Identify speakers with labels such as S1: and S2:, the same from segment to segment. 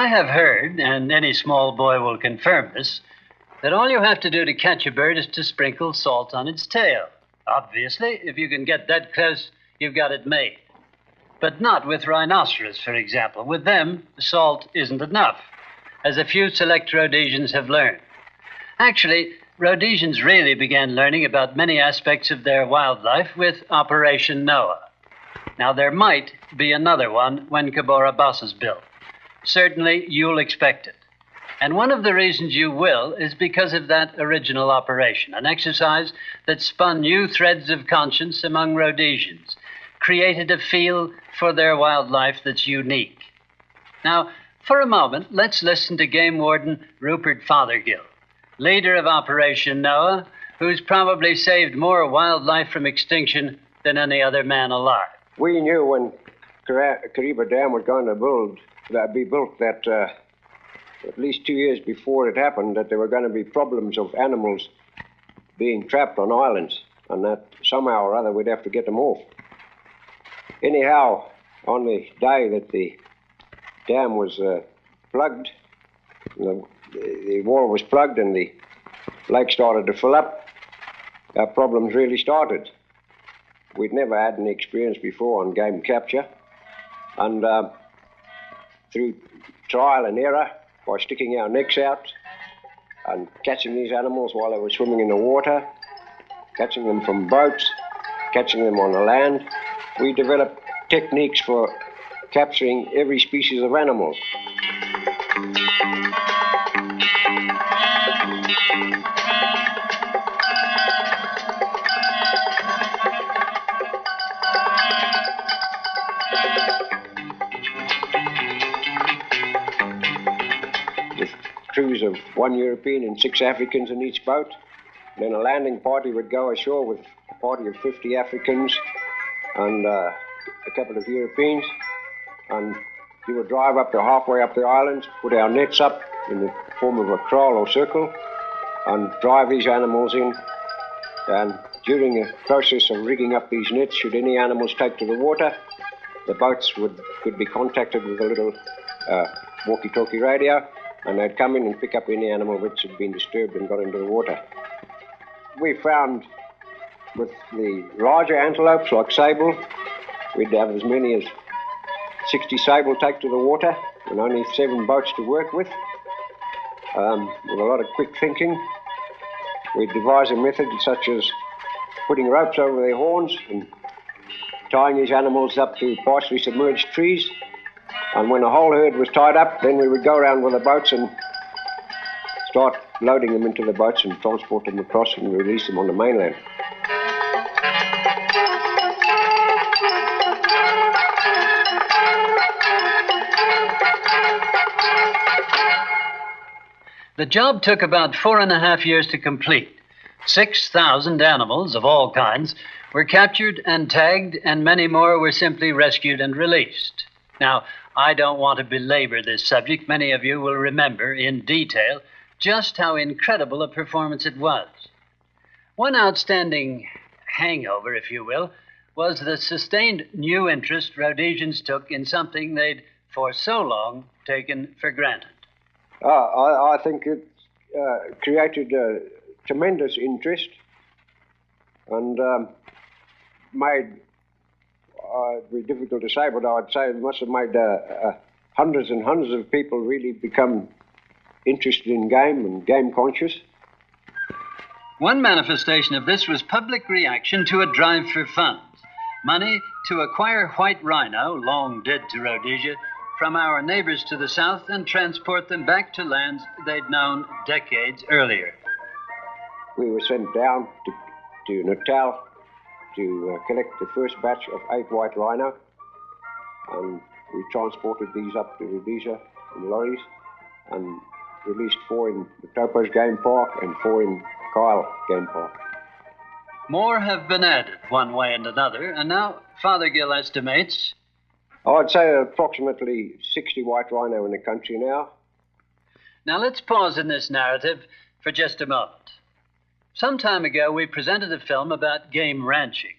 S1: I have heard, and any small boy will confirm this, that all you have to do to catch a bird is to sprinkle salt on its tail. Obviously, if you can get that close, you've got it made. But not with rhinoceros, for example. With them, salt isn't enough, as a few select Rhodesians have learned. Actually, Rhodesians really began learning about many aspects of their wildlife with Operation Noah. Now, there might be another one when Cabora Bassa is built. Certainly, you'll expect it. And one of the reasons you will is because of that original operation, an exercise that spun new threads of conscience among Rhodesians, created a feel for their wildlife that's unique. Now, for a moment, let's listen to Game Warden Rupert Fothergill, leader of Operation Noah, who's probably saved more wildlife from extinction than any other man alive.
S2: We knew when Kariba Dam was going to be built that at least 2 years before it happened, that there were going to be problems of animals being trapped on islands, and that somehow or other we'd have to get them off. Anyhow, on the day that the dam was plugged, the wall was plugged and the lake started to fill up, our problems really started. We'd never had any experience before on game capture, and through trial and error, by sticking our necks out and catching these animals while they were swimming in the water, catching them from boats, catching them on the land, we developed techniques for capturing every species of animal. Crews of 1 European and 6 Africans in each boat. Then a landing party would go ashore with a party of 50 Africans and a couple of Europeans, and we would drive up to halfway up the island, put our nets up in the form of a kraal or circle, and drive these animals in. And during the process of rigging up these nets, should any animals take to the water, the boats could be contacted with a little walkie-talkie radio, and they'd come in and pick up any animal which had been disturbed and got into the water. We found with the larger antelopes like sable, we'd have as many as 60 sable take to the water and only 7 boats to work with a lot of quick thinking. We'd devise a method such as putting ropes over their horns and tying these animals up to partially submerged trees. And when the whole herd was tied up, then we would go around with the boats and start loading them into the boats and transport them across and release them on the mainland.
S1: The job took about 4.5 years to complete. 6,000 animals of all kinds were captured and tagged, and many more were simply rescued and released. Now, I don't want to belabor this subject. Many of you will remember in detail just how incredible a performance it was. One outstanding hangover, if you will, was the sustained new interest Rhodesians took in something they'd for so long taken for granted.
S2: I think it created a tremendous interest and made, it'd be difficult to say, but I'd say it must have made hundreds and hundreds of people really become interested in game and game conscious.
S1: One manifestation of this was public reaction to a drive for funds. Money to acquire white rhino, long dead to Rhodesia, from our neighbors to the south and transport them back to lands they'd known decades earlier.
S2: We were sent down to Natal to collect the first batch of 8 white rhino, and we transported these up to Rhodesia in lorries and released 4 in the Topaz Game Park and 4 in Kyle Game Park.
S1: More have been added one way and another, and now Fothergill estimates
S2: I'd say approximately 60 white rhino in the country now.
S1: Now let's pause in this narrative for just a moment. Some time ago, we presented a film about game ranching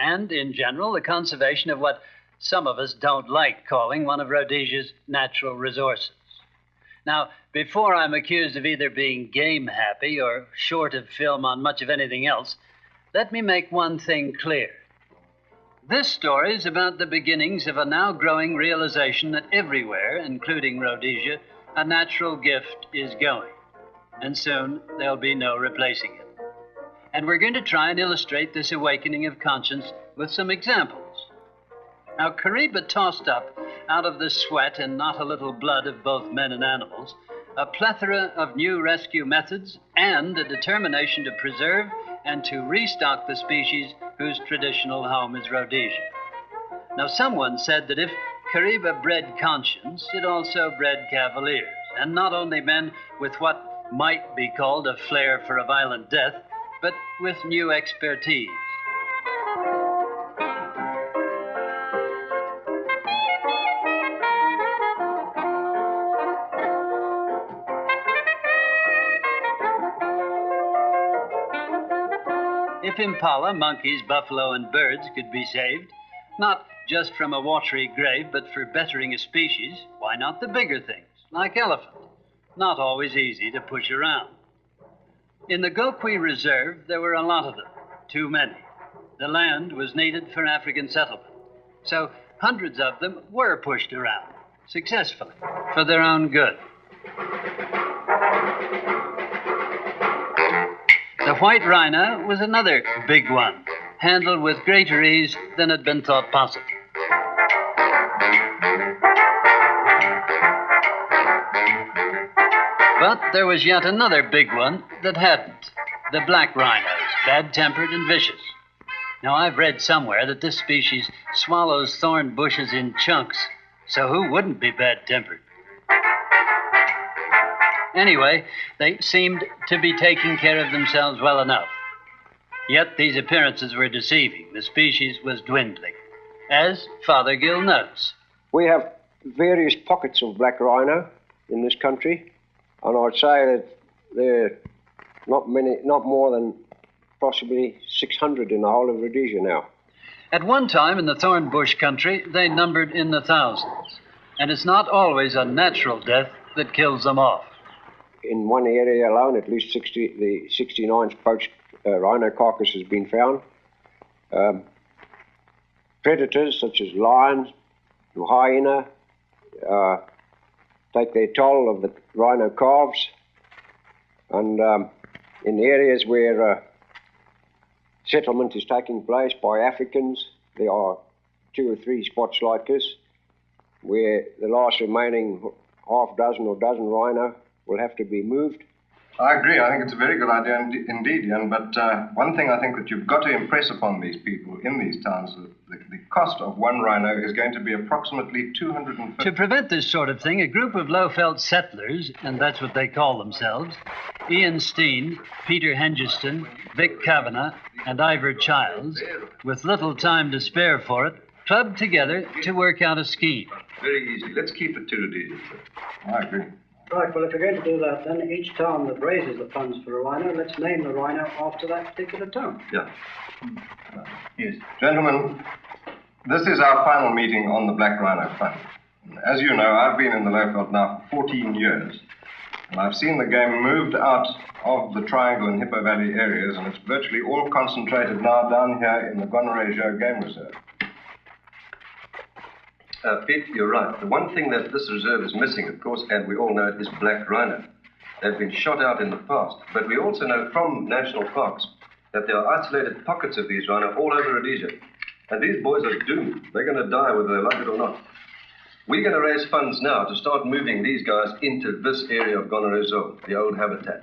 S1: and, in general, the conservation of what some of us don't like calling one of Rhodesia's natural resources. Now, before I'm accused of either being game happy or short of film on much of anything else, let me make one thing clear. This story is about the beginnings of a now growing realization that everywhere, including Rhodesia, a natural gift is going. And soon there'll be no replacing it. And we're going to try and illustrate this awakening of conscience with some examples. Now, Kariba tossed up, out of the sweat and not a little blood of both men and animals, a plethora of new rescue methods and a determination to preserve and to restock the species whose traditional home is Rhodesia. Now, someone said that if Kariba bred conscience, it also bred cavaliers, and not only men with what might be called a flair for a violent death, but with new expertise. If impala, monkeys, buffalo, and birds could be saved, not just from a watery grave, but for bettering a species, why not the bigger things, like elephant? Not always easy to push around. In the Gokwe Reserve, there were a lot of them, too many. The land was needed for African settlement, so hundreds of them were pushed around, successfully, for their own good. The white rhino was another big one, handled with greater ease than had been thought possible. But there was yet another big one that hadn't. The black rhinos, bad-tempered and vicious. Now, I've read somewhere that this species swallows thorn bushes in chunks, so who wouldn't be bad-tempered? Anyway, they seemed to be taking care of themselves well enough. Yet these appearances were deceiving. The species was dwindling, as Fothergill notes.
S2: We have various pockets of black rhino in this country, and I'd say that there are not more than possibly 600 in the whole of Rhodesia now.
S1: At one time in the thorn bush country, they numbered in the thousands, and it's not always a natural death that kills them off.
S2: In one area alone, at least 69 poached rhino carcass has been found. Predators such as lions and hyena take their toll of the rhino calves, and in areas where settlement is taking place by Africans, there are 2 or 3 spots like this where the last remaining half dozen or dozen rhino will have to be moved.
S3: I agree. I think it's a very good idea indeed, Ian. But one thing I think that you've got to impress upon these people in these towns, the cost of one rhino is going to be approximately $250.
S1: To prevent this sort of thing, a group of low-felt settlers, and that's what they call themselves, Ian Steen, Peter Hengiston, Vic Kavanagh, and Ivor Childs, with little time to spare for it, clubbed together to work out a scheme.
S3: Very easy. Let's keep it to Rhodesia. I agree.
S4: Right, well, if we're going to do that, then each town that raises the funds for a rhino, let's name the rhino after that particular town.
S3: Yeah. Yes. Gentlemen, this is our final meeting on the Black Rhino Fund. As you know, I've been in the Lowveld now for 14 years, and I've seen the game moved out of the Triangle and Hippo Valley areas, and it's virtually all concentrated now down here in the Rhodesia Game Reserve.
S5: Pete, you're right. The one thing that this reserve is missing, of course, and we all know it, is black rhino. They've been shot out in the past. But we also know from national parks that there are isolated pockets of these rhino all over Rhodesia. And these boys are doomed. They're going to die whether they like it or not. We're going to raise funds now to start moving these guys into this area of gonorrhea zone, the old habitat.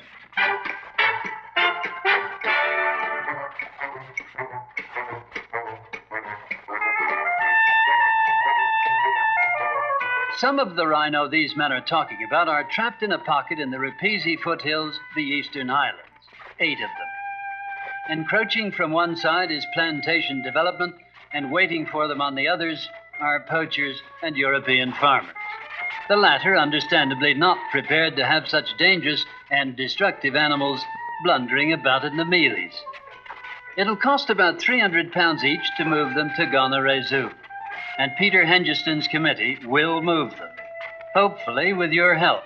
S1: Some of the rhino these men are talking about are trapped in a pocket in the Rupesi foothills, the Eastern Highlands. 8 of them. Encroaching from one side is plantation development, and waiting for them on the others are poachers and European farmers. The latter, understandably, not prepared to have such dangerous and destructive animals blundering about in the mealies. It'll cost about £300 each to move them to Gonorrhea Zoo. And Peter Hengiston's committee will move them, hopefully with your help.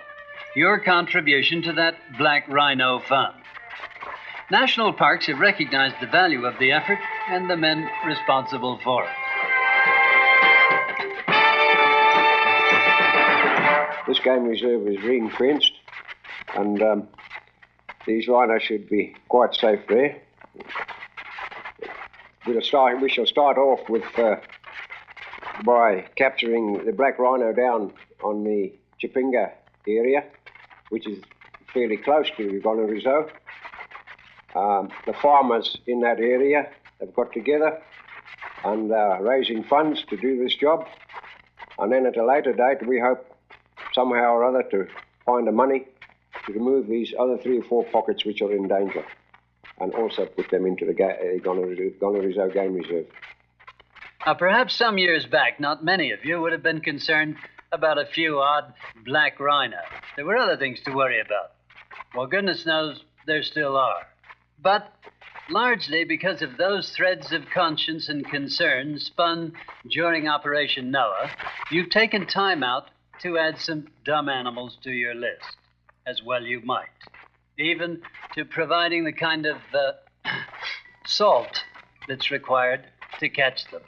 S1: your contribution to that Black Rhino Fund. National parks have recognized the value of the effort and the men responsible for it.
S2: This game reserve is ring-fenced, and these rhinos should be quite safe there. We shall start off with by capturing the black rhino down on the Chipinga area, which is fairly close to Gono Reserve. The farmers in that area have got together and are raising funds to do this job. And then at a later date, we hope somehow or other to find the money to remove these other 3 or 4 pockets which are in danger, and also put them into the Gono Reserve Game Reserve.
S1: Now, perhaps some years back, not many of you would have been concerned about a few odd black rhinos. There were other things to worry about. Well, goodness knows there still are. But largely because of those threads of conscience and concern spun during Operation Noah, you've taken time out to add some dumb animals to your list, as well you might, even to providing the kind of salt that's required to catch them.